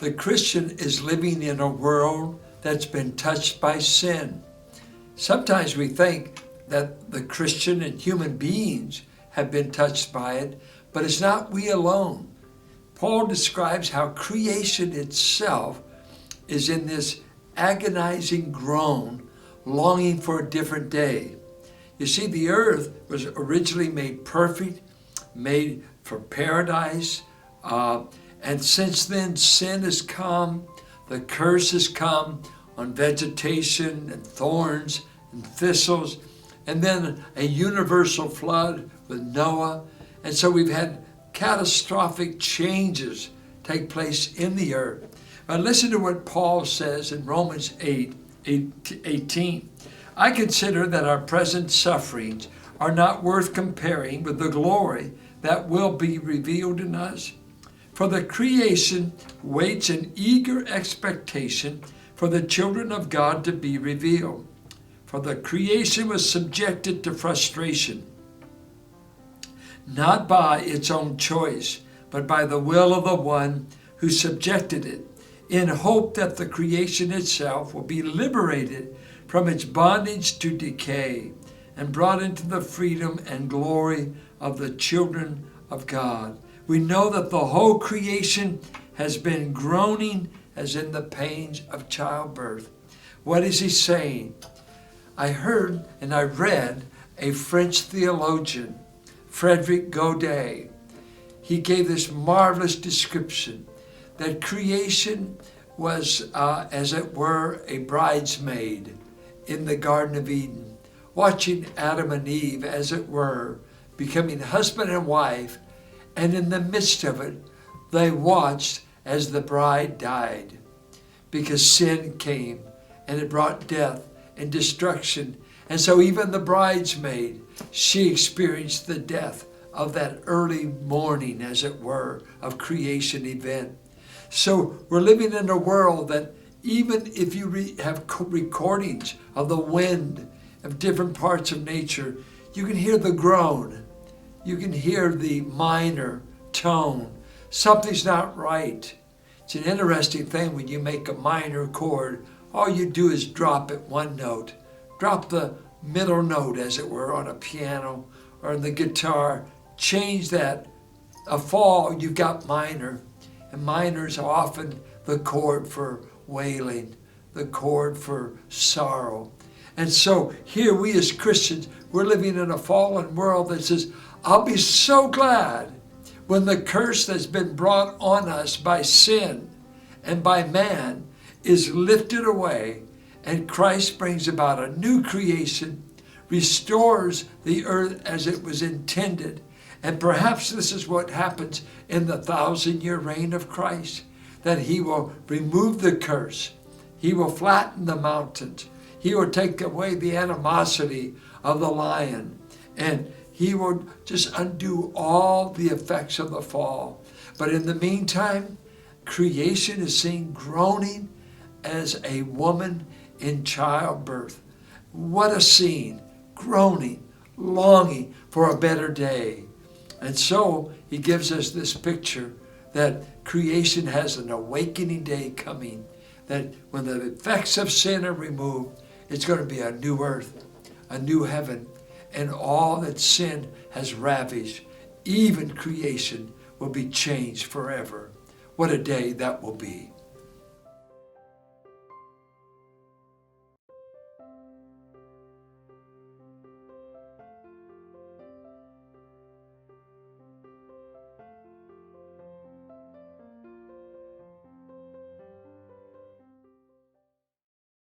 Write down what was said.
The Christian is living in a world that's been touched by sin. Sometimes we think that the Christian and human beings have been touched by it, but it's not we alone. Paul describes how creation itself is in this agonizing groan, longing for a different day. You see, the earth was originally made perfect, made for paradise, and since then sin has come, the curse has come on vegetation and thorns and thistles, and then a universal flood with Noah. And so we've had catastrophic changes take place in the earth. But listen to what Paul says in Romans 8:18. I consider that our present sufferings are not worth comparing with the glory that will be revealed in us. For the creation waits in eager expectation for the children of God to be revealed. For the creation was subjected to frustration, not by its own choice, but by the will of the one who subjected it, in hope that the creation itself will be liberated from its bondage to decay and brought into the freedom and glory of the children of God. We know that the whole creation has been groaning as in the pains of childbirth. What is he saying? I heard and I read a French theologian, Frederick Godet. He gave this marvelous description that creation was, as it were, a bridesmaid in the Garden of Eden, watching Adam and Eve, as it were, becoming husband and wife, and in the midst of it, they watched as the bride died, because sin came, and it brought death and destruction. And so even the bridesmaid, she experienced the death of that early morning, as it were, of creation event. So we're living in a world that even if you have recordings of the wind of different parts of nature, you can hear the groan. You can hear the minor tone. Something's not right. It's an interesting thing when you make a minor chord. All you do is drop it one note. Drop the middle note, as it were, on a piano or on the guitar. Change that. A fall, you've got minor. And minors are often the chord for wailing, the chord for sorrow. And so here we as Christians, we're living in a fallen world that says, I'll be so glad when the curse that's been brought on us by sin and by man is lifted away, and Christ brings about a new creation, restores the earth as it was intended. And perhaps this is what happens in the 1,000-year reign of Christ, that he will remove the curse. He will flatten the mountains. He will take away the animosity of the lion. And he will just undo all the effects of the fall. But in the meantime, creation is seen groaning as a woman in childbirth. What a scene, groaning, longing for a better day. And so he gives us this picture that creation has an awakening day coming, that when the effects of sin are removed, it's going to be a new earth, a new heaven, and all that sin has ravished, even creation, will be changed forever. What a day that will be.